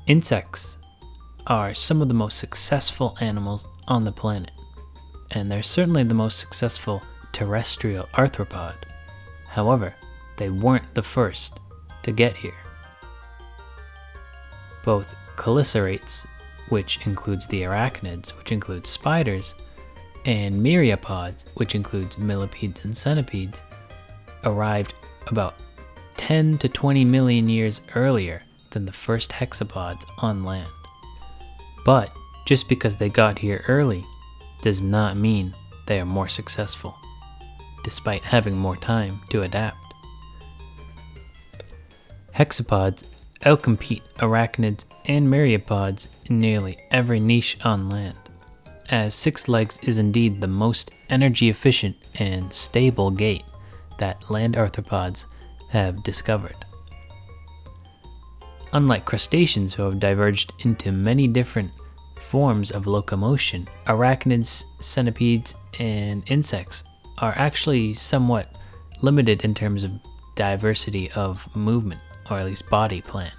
Insects are some of the most successful animals on the planet, and they're certainly the most successful terrestrial arthropod. However, they weren't the first to get here. Both chelicerates, which includes the arachnids, which includes spiders, and myriapods, which includes millipedes and centipedes, arrived about 10 to 20 million years earlier than the first hexapods on land. But just because they got here early does not mean they are more successful, despite having more time to adapt. Hexapods outcompete arachnids and myriapods in nearly every niche on land, as 6 legs is indeed the most energy efficient and stable gait that land arthropods have discovered. Unlike crustaceans who have diverged into many different forms of locomotion, arachnids, centipedes, and insects are actually somewhat limited in terms of diversity of movement, or at least body plan.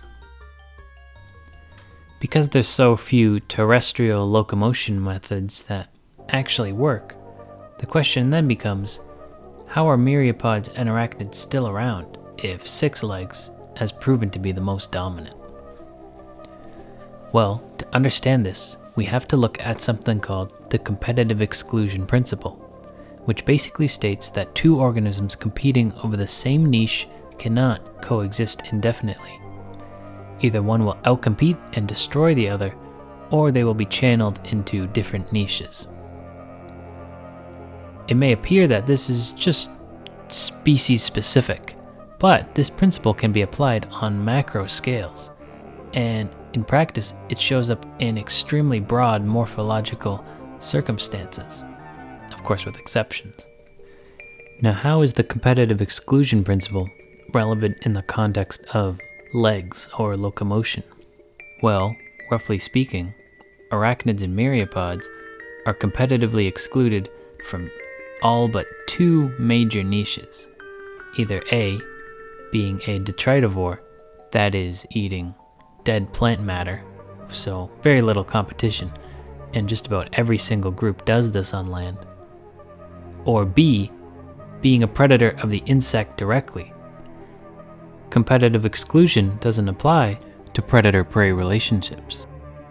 Because there's so few terrestrial locomotion methods that actually work, the question then becomes, how are myriapods and arachnids still around if 6 legs has proven to be the most dominant? Well, to understand this, we have to look at something called the competitive exclusion principle, which basically states that 2 organisms competing over the same niche cannot coexist indefinitely. Either one will outcompete and destroy the other, or they will be channeled into different niches. It may appear that this is just species specific, but this principle can be applied on macro scales, and in practice it shows up in extremely broad morphological circumstances, of course with exceptions. Now, how is the competitive exclusion principle relevant in the context of legs or locomotion? Well, roughly speaking, arachnids and myriapods are competitively excluded from all but 2 major niches, either A, being a detritivore, that is, eating dead plant matter, so very little competition, and just about every single group does this on land, or B, being a predator of the insect directly. Competitive exclusion doesn't apply to predator-prey relationships,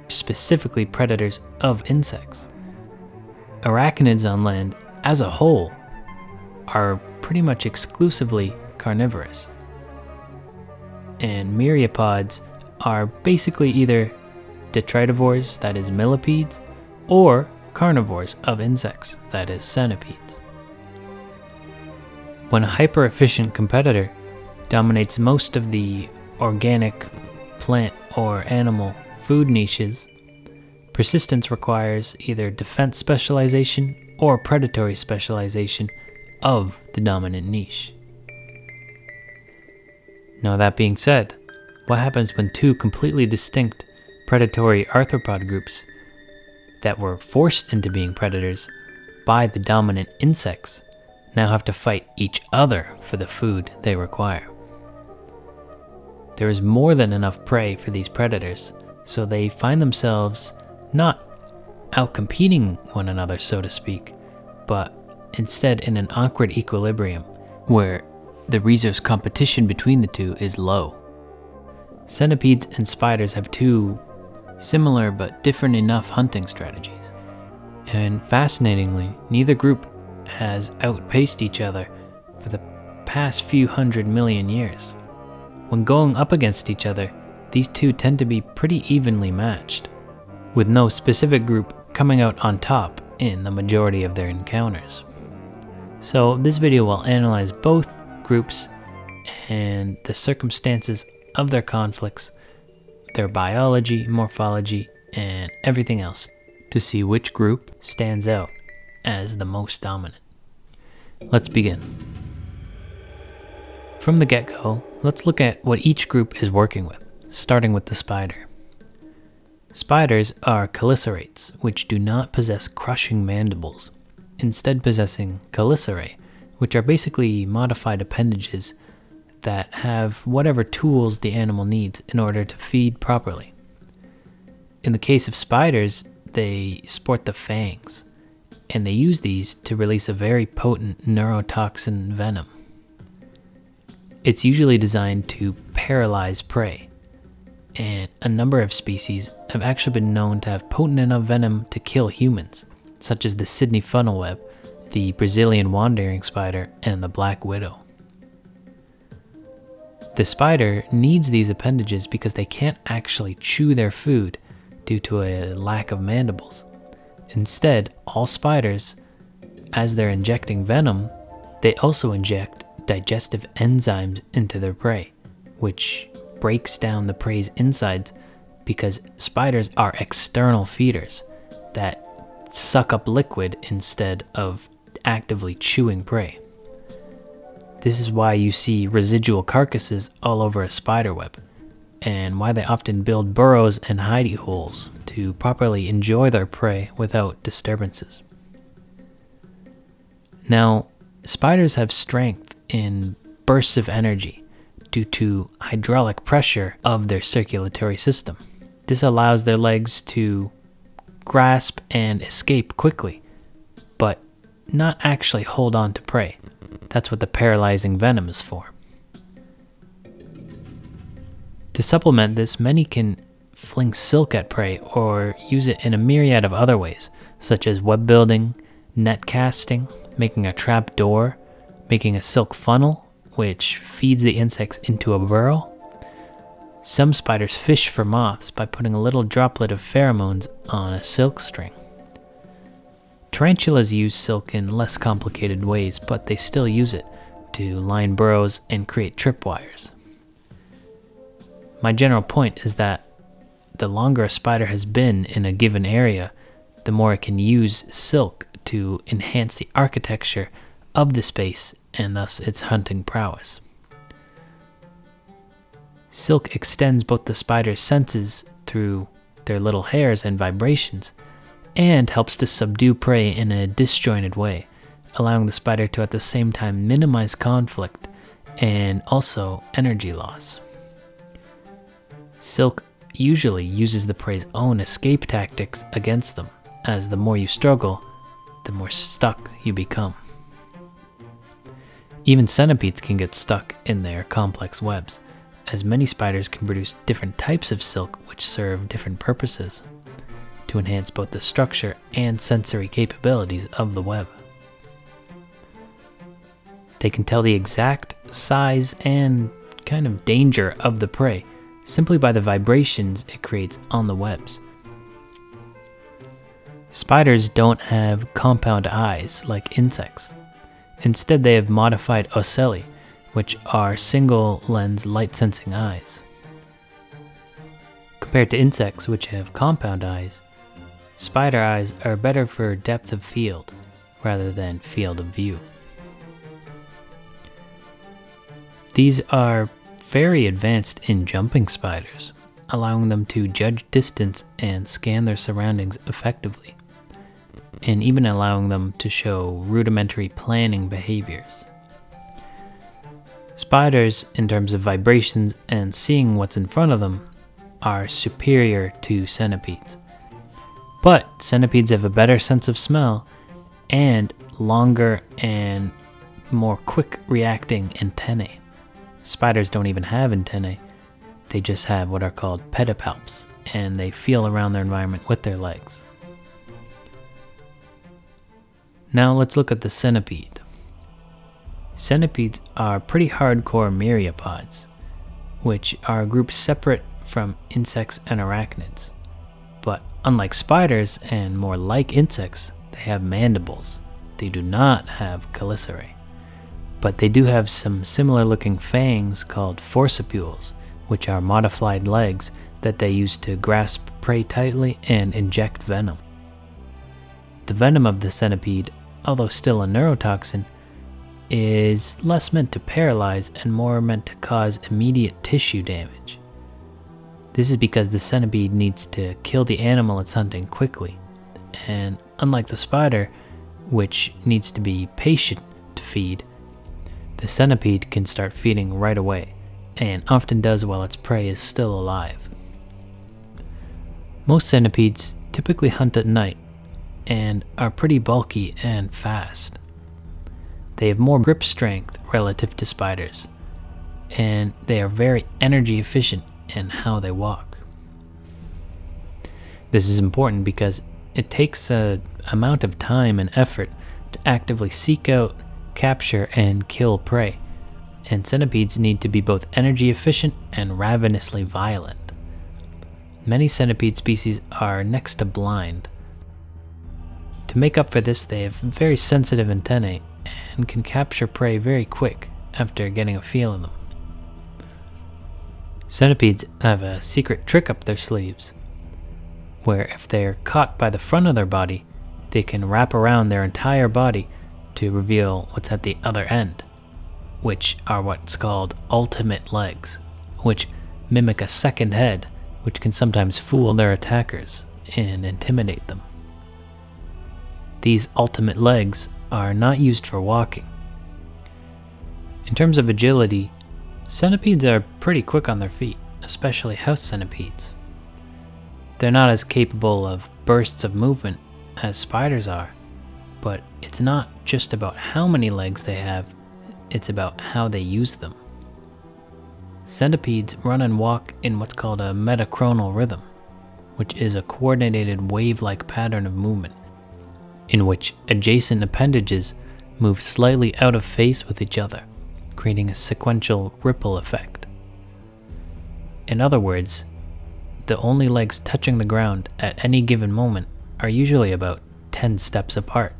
specifically predators of insects. Arachnids on land, as a whole, are pretty much exclusively carnivorous, and myriapods are basically either detritivores, that is millipedes, or carnivores of insects, that is centipedes. When a hyper-efficient competitor dominates most of the organic, plant, or animal food niches, persistence requires either defense specialization or predatory specialization of the dominant niche. Now, that being said, what happens when 2 completely distinct predatory arthropod groups that were forced into being predators by the dominant insects now have to fight each other for the food they require? There is more than enough prey for these predators, so they find themselves not outcompeting one another, so to speak, but instead in an awkward equilibrium where the resource competition between the 2 is low. Centipedes and spiders have 2 similar but different enough hunting strategies, and fascinatingly, neither group has outpaced each other for the past few 100 million years. When going up against each other, these 2 tend to be pretty evenly matched, with no specific group coming out on top in the majority of their encounters. So this video will analyze both groups and the circumstances of their conflicts, their biology, morphology, and everything else to see which group stands out as the most dominant. Let's begin. From the get-go, let's look at what each group is working with, starting with the spider. Spiders are chelicerates, which do not possess crushing mandibles, instead possessing chelicerae, which are basically modified appendages that have whatever tools the animal needs in order to feed properly. In the case of spiders, they sport the fangs, and they use these to release a very potent neurotoxin venom. It's usually designed to paralyze prey, and a number of species have actually been known to have potent enough venom to kill humans, such as the Sydney funnelweb, the Brazilian wandering spider, and the black widow. The spider needs these appendages because they can't actually chew their food due to a lack of mandibles. Instead, all spiders, as they're injecting venom, they also inject digestive enzymes into their prey, which breaks down the prey's insides because spiders are external feeders that suck up liquid instead of actively chewing prey. This is why you see residual carcasses all over a spider web, and why they often build burrows and hidey holes to properly enjoy their prey without disturbances. Now, spiders have strength in bursts of energy due to hydraulic pressure of their circulatory system. This allows their legs to grasp and escape quickly, but not actually hold on to prey. That's what the paralyzing venom is for. To supplement this, many can fling silk at prey or use it in a myriad of other ways, such as web building, net casting, making a trap door, making a silk funnel, which feeds the insects into a burrow. Some spiders fish for moths by putting a little droplet of pheromones on a silk string. Tarantulas use silk in less complicated ways, but they still use it to line burrows and create tripwires. My general point is that the longer a spider has been in a given area, the more it can use silk to enhance the architecture of the space and thus its hunting prowess. Silk extends both the spider's senses through their little hairs and vibrations, and helps to subdue prey in a disjointed way, allowing the spider to at the same time minimize conflict and also energy loss. Silk usually uses the prey's own escape tactics against them, as the more you struggle, the more stuck you become. Even centipedes can get stuck in their complex webs, as many spiders can produce different types of silk which serve different purposes to enhance both the structure and sensory capabilities of the web. They can tell the exact size and kind of danger of the prey simply by the vibrations it creates on the webs. Spiders don't have compound eyes like insects. Instead, they have modified ocelli, which are single-lens light-sensing eyes. Compared to insects, which have compound eyes, spider eyes are better for depth of field rather than field of view. These are very advanced in jumping spiders, allowing them to judge distance and scan their surroundings effectively, and even allowing them to show rudimentary planning behaviors. Spiders, in terms of vibrations and seeing what's in front of them, are superior to centipedes. But centipedes have a better sense of smell and longer and more quick reacting antennae. Spiders don't even have antennae, they just have what are called pedipalps, and they feel around their environment with their legs. Now let's look at the centipede. Centipedes are pretty hardcore myriapods, which are groups separate from insects and arachnids. But unlike spiders and more like insects, they have mandibles. They do not have chelicerae. But they do have some similar looking fangs called forcipules, which are modified legs that they use to grasp prey tightly and inject venom. The venom of the centipede, although still a neurotoxin, is less meant to paralyze and more meant to cause immediate tissue damage. This is because the centipede needs to kill the animal it's hunting quickly, and unlike the spider, which needs to be patient to feed, the centipede can start feeding right away, and often does while its prey is still alive. Most centipedes typically hunt at night and are pretty bulky and fast. They have more grip strength relative to spiders, and they are very energy efficient in how they walk. This is important because it takes an amount of time and effort to actively seek out, capture, and kill prey, and centipedes need to be both energy efficient and ravenously violent. Many centipede species are next to blind. To make up for this, they have very sensitive antennae and can capture prey very quick after getting a feel of them. Centipedes have a secret trick up their sleeves, where if they're caught by the front of their body, they can wrap around their entire body to reveal what's at the other end, which are what's called ultimate legs, which mimic a second head, which can sometimes fool their attackers and intimidate them. These ultimate legs are not used for walking. In terms of agility, centipedes are pretty quick on their feet, especially house centipedes. They're not as capable of bursts of movement as spiders are, but it's not just about how many legs they have, it's about how they use them. Centipedes run and walk in what's called a metachronal rhythm, which is a coordinated wave-like pattern of movement, in which adjacent appendages move slightly out of phase with each other, creating a sequential ripple effect. In other words, the only legs touching the ground at any given moment are usually about 10 steps apart,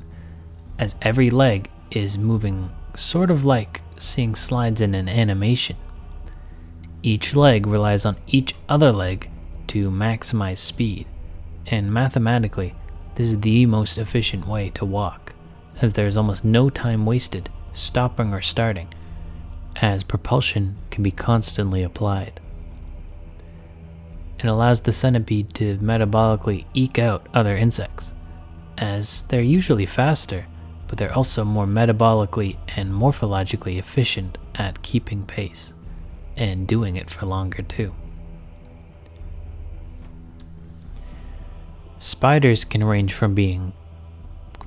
as every leg is moving sort of like seeing slides in an animation. Each leg relies on each other leg to maximize speed, and mathematically, this is the most efficient way to walk, as there is almost no time wasted stopping or starting, as propulsion can be constantly applied. It allows the centipede to metabolically eke out other insects, as they're usually faster, but they're also more metabolically and morphologically efficient at keeping pace, and doing it for longer too. Spiders can range from being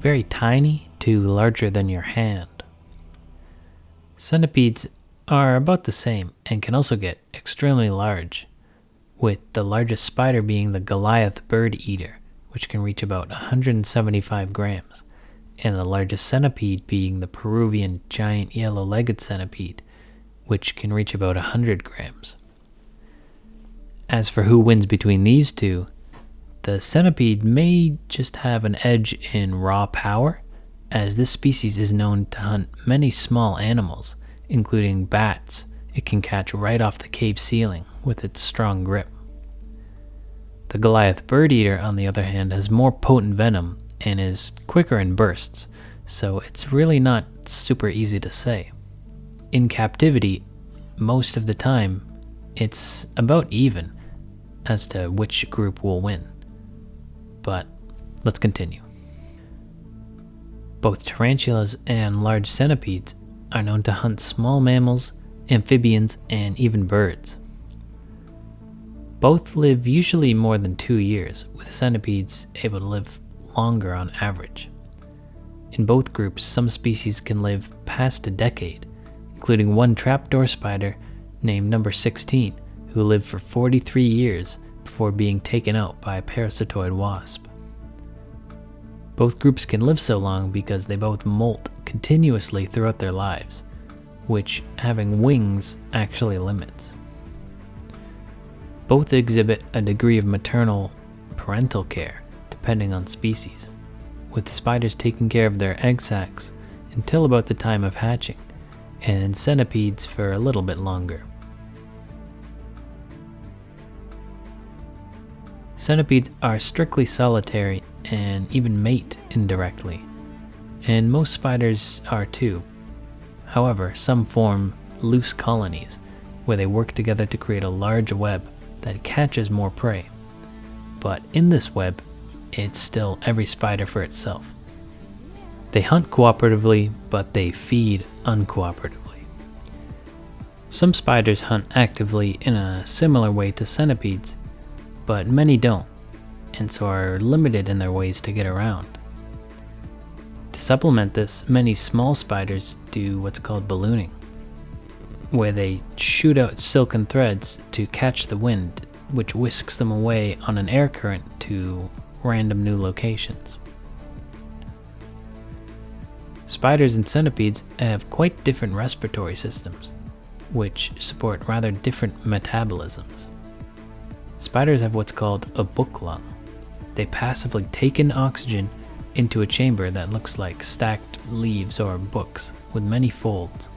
very tiny to larger than your hand. Centipedes are about the same and can also get extremely large, with the largest spider being the Goliath bird eater, which can reach about 175 grams, and the largest centipede being the Peruvian giant yellow-legged centipede, which can reach about 100 grams. As for who wins between these two, the centipede may just have an edge in raw power, as this species is known to hunt many small animals, including bats it can catch right off the cave ceiling with its strong grip. The Goliath bird eater, on the other hand, has more potent venom and is quicker in bursts, so it's really not super easy to say. In captivity, most of the time, it's about even as to which group will win. But let's continue. Both tarantulas and large centipedes are known to hunt small mammals, amphibians, and even birds. Both live usually more than 2 years, with centipedes able to live longer on average. In both groups, some species can live past a decade, including one trapdoor spider named number 16, who lived for 43 years before being taken out by a parasitoid wasp. Both groups can live so long because they both molt continuously throughout their lives, which having wings actually limits. Both exhibit a degree of maternal parental care, depending on species, with spiders taking care of their egg sacs until about the time of hatching, and centipedes for a little bit longer. Centipedes are strictly solitary and even mate indirectly, and most spiders are too. However, some form loose colonies where they work together to create a large web that catches more prey. But in this web, it's still every spider for itself. They hunt cooperatively, but they feed uncooperatively. Some spiders hunt actively in a similar way to centipedes, but many don't, and so are limited in their ways to get around. To supplement this, many small spiders do what's called ballooning, where they shoot out silken threads to catch the wind, which whisks them away on an air current to random new locations. Spiders and centipedes have quite different respiratory systems, which support rather different metabolisms. Spiders have what's called a book lung. They passively take in oxygen into a chamber that looks like stacked leaves or books with many folds.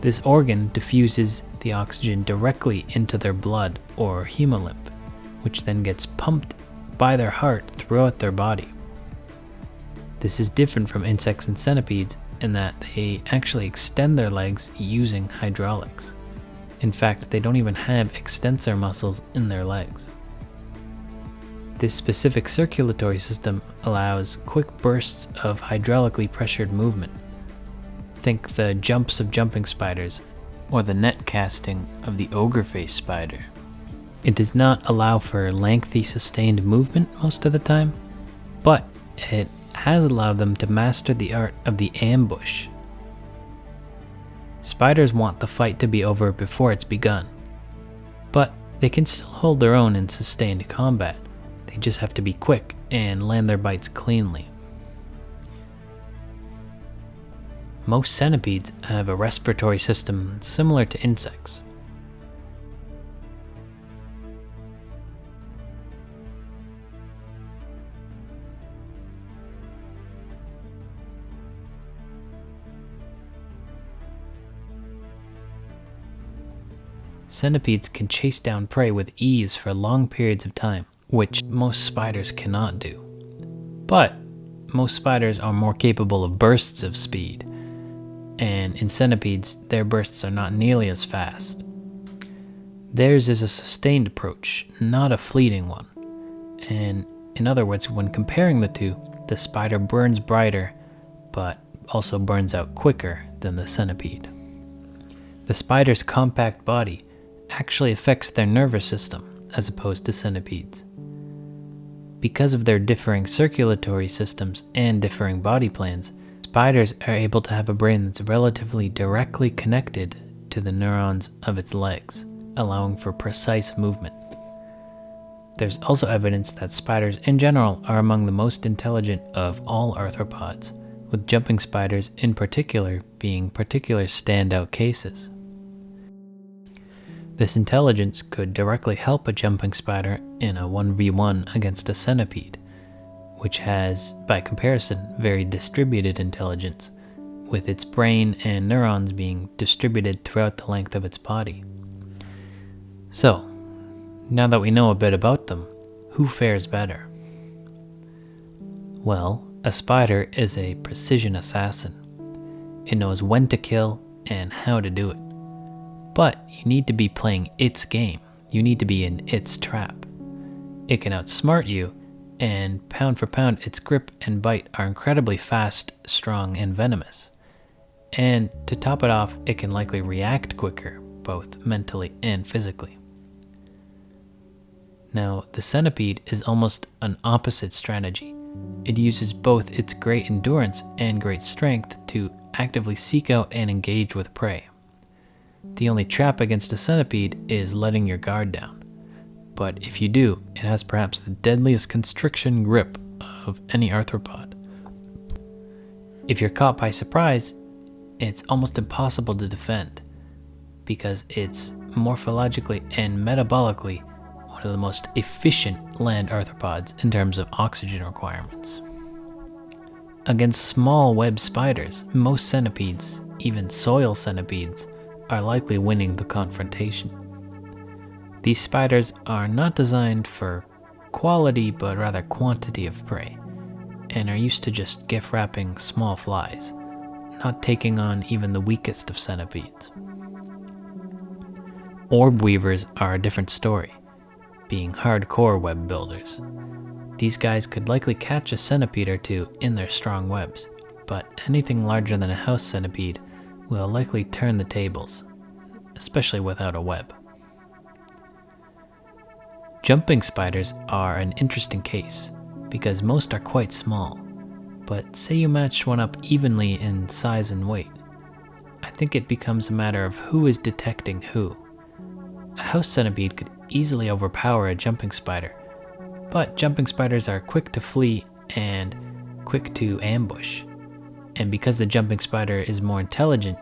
This organ diffuses the oxygen directly into their blood or hemolymph, which then gets pumped by their heart throughout their body. This is different from insects and centipedes in that they actually extend their legs using hydraulics. In fact, they don't even have extensor muscles in their legs. This specific circulatory system allows quick bursts of hydraulically pressured movement. Think the jumps of jumping spiders, or the net casting of the ogre-faced spider. It does not allow for lengthy sustained movement most of the time, but it has allowed them to master the art of the ambush. Spiders want the fight to be over before it's begun, but they can still hold their own in sustained combat. They just have to be quick and land their bites cleanly. Most centipedes have a respiratory system similar to insects. Centipedes can chase down prey with ease for long periods of time, which most spiders cannot do. But most spiders are more capable of bursts of speed, and in centipedes, their bursts are not nearly as fast. Theirs is a sustained approach, not a fleeting one. And in other words, when comparing the two, the spider burns brighter, but also burns out quicker than the centipede. The spider's compact body actually affects their nervous system, as opposed to centipedes. Because of their differing circulatory systems and differing body plans, spiders are able to have a brain that's relatively directly connected to the neurons of its legs, allowing for precise movement. There's also evidence that spiders in general are among the most intelligent of all arthropods, with jumping spiders in particular being particular standout cases. This intelligence could directly help a jumping spider in a 1v1 against a centipede, which has, by comparison, very distributed intelligence, with its brain and neurons being distributed throughout the length of its body. So, now that we know a bit about them, who fares better? Well, a spider is a precision assassin. It knows when to kill and how to do it. But you need to be playing its game. You need to be in its trap. It can outsmart you, and pound for pound, its grip and bite are incredibly fast, strong, and venomous. And to top it off, it can likely react quicker, both mentally and physically. Now, the centipede is almost an opposite strategy. It uses both its great endurance and great strength to actively seek out and engage with prey. The only trap against a centipede is letting your guard down. But if you do, it has perhaps the deadliest constriction grip of any arthropod. If you're caught by surprise, it's almost impossible to defend, because it's morphologically and metabolically one of the most efficient land arthropods in terms of oxygen requirements. Against small web spiders, most centipedes, even soil centipedes, are likely winning the confrontation. These spiders are not designed for quality but rather quantity of prey, and are used to just gift wrapping small flies, not taking on even the weakest of centipedes. Orb weavers are a different story, being hardcore web builders. These guys could likely catch a centipede or two in their strong webs, but anything larger than a house centipede will likely turn the tables, especially without a web. Jumping spiders are an interesting case, because most are quite small, but say you match one up evenly in size and weight. I think it becomes a matter of who is detecting who. A house centipede could easily overpower a jumping spider, but jumping spiders are quick to flee and quick to ambush. And because the jumping spider is more intelligent,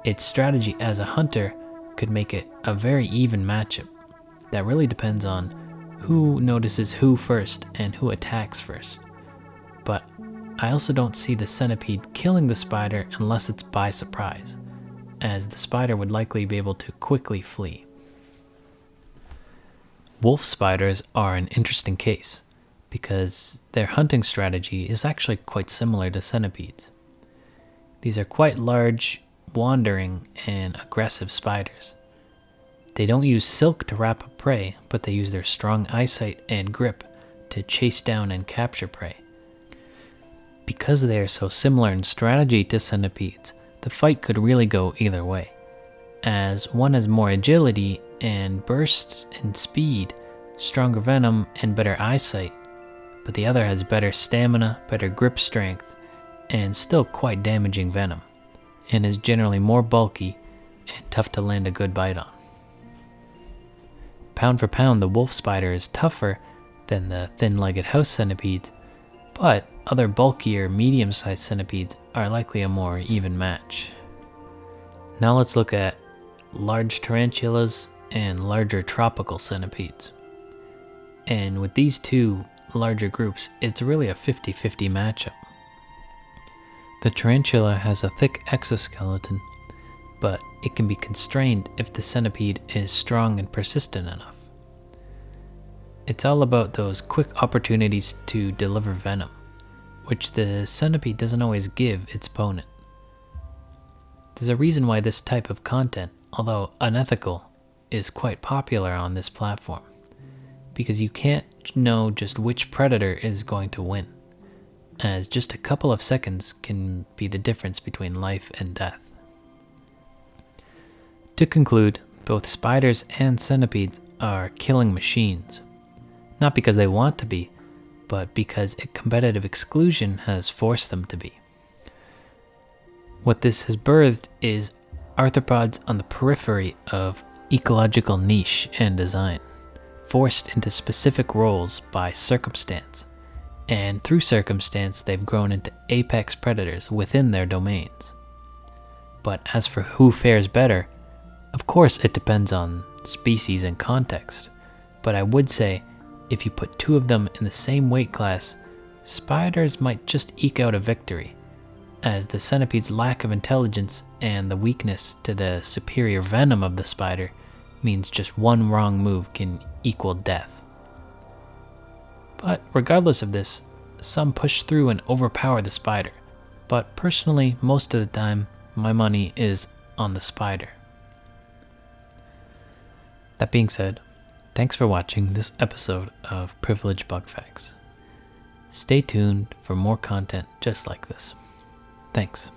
its strategy as a hunter could make it a very even matchup. That really depends on who notices who first and who attacks first. But I also don't see the centipede killing the spider unless it's by surprise, as the spider would likely be able to quickly flee. Wolf spiders are an interesting case, because their hunting strategy is actually quite similar to centipedes. These are quite large, wandering, and aggressive spiders. They don't use silk to wrap up prey, but they use their strong eyesight and grip to chase down and capture prey. Because they are so similar in strategy to centipedes, the fight could really go either way, as one has more agility and bursts in speed, stronger venom, and better eyesight, but the other has better stamina, better grip strength, and still quite damaging venom, and is generally more bulky and tough to land a good bite on. Pound for pound, the wolf spider is tougher than the thin-legged house centipedes, but other bulkier, medium-sized centipedes are likely a more even match. Now let's look at large tarantulas and larger tropical centipedes. And with these two larger groups, it's really a 50-50 matchup. The tarantula has a thick exoskeleton, but it can be constrained if the centipede is strong and persistent enough. It's all about those quick opportunities to deliver venom, which the centipede doesn't always give its opponent. There's a reason why this type of content, although unethical, is quite popular on this platform, because you can't know just which predator is going to win, as just a couple of seconds can be the difference between life and death. To conclude, both spiders and centipedes are killing machines, not because they want to be, but because a competitive exclusion has forced them to be. What this has birthed is arthropods on the periphery of ecological niche and design, forced into specific roles by circumstance, and through circumstance they've grown into apex predators within their domains. But as for who fares better, of course it depends on species and context, but I would say if you put two of them in the same weight class, spiders might just eke out a victory, as the centipede's lack of intelligence and the weakness to the superior venom of the spider means just one wrong move can equal death. But regardless of this, some push through and overpower the spider, but personally, most of the time, my money is on the spider. That being said, thanks for watching this episode of Privileged Bug Facts. Stay tuned for more content just like this. Thanks.